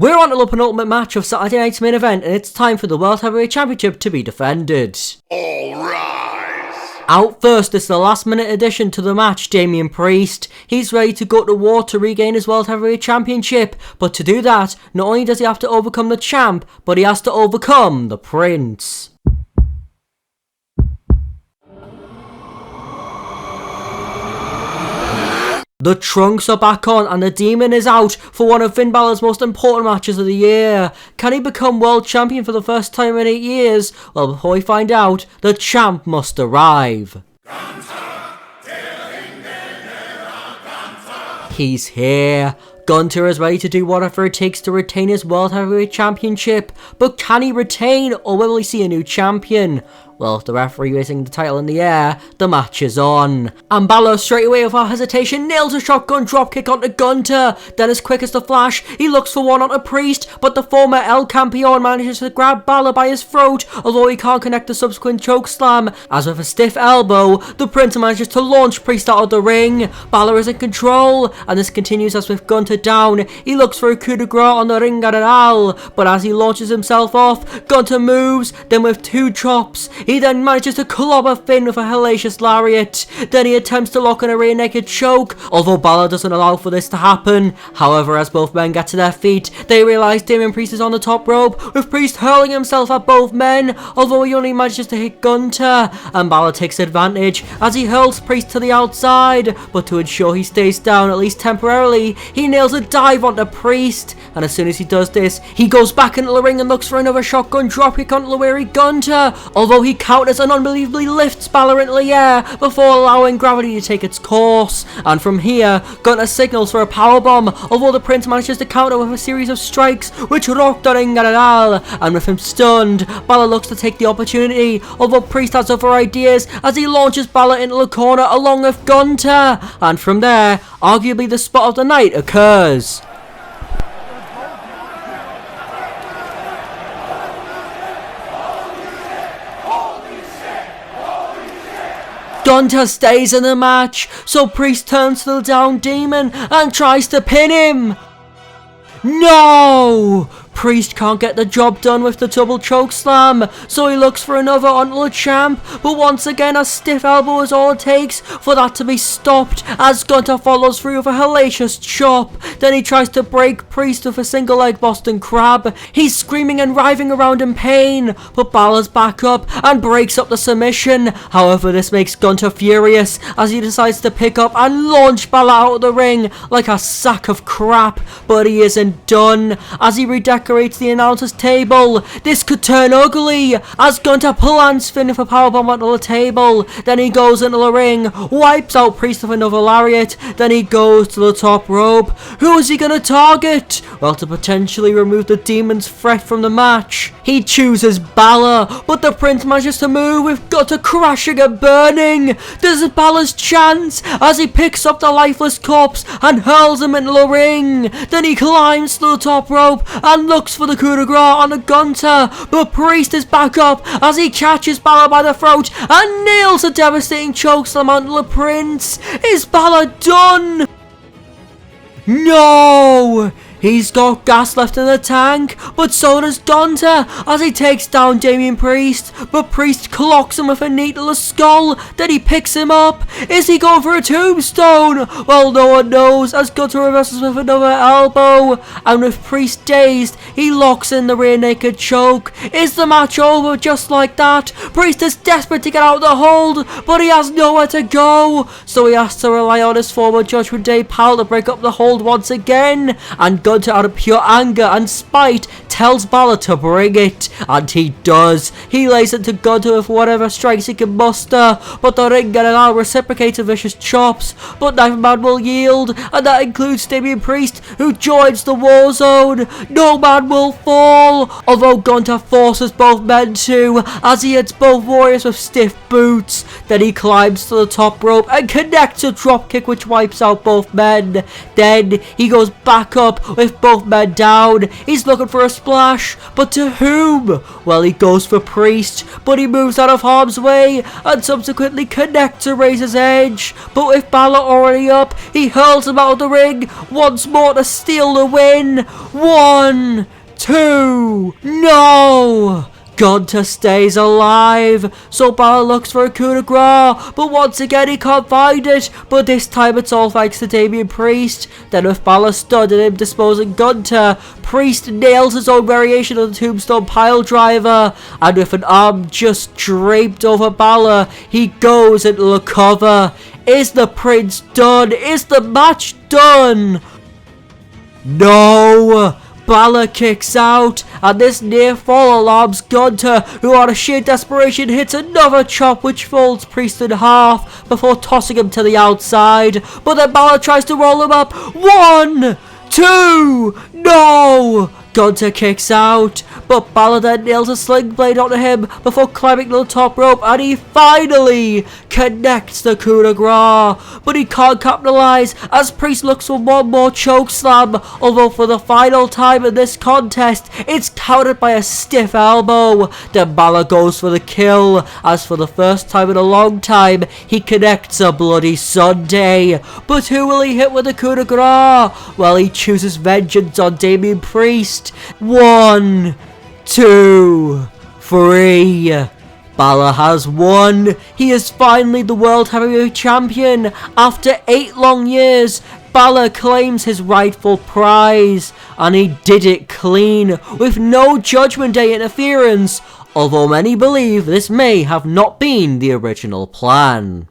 We're on to the penultimate match of Saturday night's main event, and it's time for the World Heavyweight Championship to be defended. All rise! Out first is the last minute addition to the match, Damian Priest. He's ready to go to war to regain his World Heavyweight Championship, but to do that, not only does he have to overcome the champ, but he has to overcome the Prince. The trunks are back on and the Demon is out for one of Finn Balor's most important matches of the year. Can he become world champion for the first time in 8 years? Well, before we find out, the champ must arrive. He's here. Gunther is ready to do whatever it takes to retain his World Heavyweight Championship. But can he retain, or will we see a new champion? Well, the referee raising the title in the air, the match is on. And Balor straight away without hesitation nails a shotgun dropkick onto Gunther. Then as quick as the flash, he looks for one onto Priest, but the former El Campeon manages to grab Balor by his throat, although he can't connect the subsequent chokeslam. As with a stiff elbow, the Prince manages to launch Priest out of the ring. Balor is in control, and this continues as with Gunther down. He looks for a coup de grace on the ring general, but as he launches himself off, Gunther moves, then with two chops, he then manages to clobber Finn with a hellacious lariat. Then he attempts to lock in a rear naked choke, although Balor doesn't allow for this to happen. However, as both men get to their feet, they realise Damian Priest is on the top rope, with Priest hurling himself at both men, although he only manages to hit Gunther. And Balor takes advantage as he hurls Priest to the outside, but to ensure he stays down at least temporarily, he nails a dive onto Priest. And as soon as he does this, he goes back into the ring and looks for another shotgun dropkick onto the weary Gunther, although he counters and unbelievably lifts Balor into the air before allowing gravity to take its course. And from here, Gunther signals for a powerbomb, although the Prince manages to counter with a series of strikes which rock the ring general. And with him stunned, Balor looks to take the opportunity, although Priest has other ideas as he launches Balor into the corner along with Gunther. And from there, arguably the spot of the night occurs. Gunther stays in the match, so Priest turns to the down Demon and tries to pin him. No! Priest can't get the job done with the double chokeslam, so he looks for another onto the champ, but once again a stiff elbow is all it takes for that to be stopped as Gunther follows through with a hellacious chop. Then he tries to break Priest with a single leg Boston Crab. He's screaming and writhing around in pain, but Balor's back up and breaks up the submission. However, this makes Gunther furious as he decides to pick up and launch Balor out of the ring like a sack of crap, but he isn't done as he redecorates the announcer's table. This could turn ugly as Gunther plants Finn with a powerbomb onto the table. Then he goes into the ring, wipes out Priest with another lariat. Then he goes to the top rope. Who is he gonna target? Well, to potentially remove the Demon's threat from the match, he chooses Balor, but the Prince manages to move with Gunther crashing and burning. This is Balor's chance as he picks up the lifeless corpse and hurls him into the ring. Then he climbs to the top rope and looks for the coup de grace on the Gunther, but Priest is back up as he catches Balor by the throat and nails a devastating chokeslam onto the Prince. Is Balor done? No! He's got gas left in the tank, but so does Gunther as he takes down Damian Priest, but Priest clocks him with a knee to the skull. Then he picks him up. Is he going for a tombstone? Well, no one knows as Gunther reverses with another elbow, and with Priest dazed, he locks in the rear naked choke. Is the match over just like that? Priest is desperate to get out of the hold, but he has nowhere to go, so he has to rely on his former Judgment Day pal to break up the hold once again. And Gunther, out of pure anger and spite, tells Balor to bring it, and he does. He lays into Gunther with whatever strikes he can muster, but the ring general reciprocates with vicious chops, but neither man will yield, and that includes Damian Priest, who joins the war zone. No man will fall, although Gunther forces both men to, as he hits both warriors with stiff boots. Then he climbs to the top rope and connects a dropkick which wipes out both men. Then he goes back up With both men down, he's looking for a splash, but to whom? Well, he goes for Priest, but he moves out of harm's way and subsequently connects to Razor's Edge. But with Balor already up, he hurls him out of the ring once more to steal the win. 1, 2, no! Gunther stays alive, so Balor looks for a coup de grace, but once again he can't find it, but this time it's all thanks to Damian Priest. Then with Balor stunned and him disposing Gunther, Priest nails his own variation of the Tombstone Piledriver, and with an arm just draped over Balor, he goes into the cover. Is the Prince done? Is the match done? No! Balor kicks out, and this near fall alarms Gunther, who out of sheer desperation hits another chop which folds Priest in half before tossing him to the outside. But then Balor tries to roll him up. 1, 2, no! Gunther kicks out, but Balor then nails a sling blade onto him before climbing to the top rope, and he finally connects the coup de grace. But he can't capitalize as Priest looks for one more choke slam, although for the final time in this contest, it's countered by a stiff elbow. Then Balor goes for the kill, as for the first time in a long time, he connects a Bloody Sunday. But who will he hit with the coup de grace? Well, he chooses vengeance on Damian Priest. 1, 2, 3. Balor has won. He is finally the World Heavyweight Champion. After 8 long years, Balor claims his rightful prize. And he did it clean, with no Judgment Day interference. Although many believe this may have not been the original plan.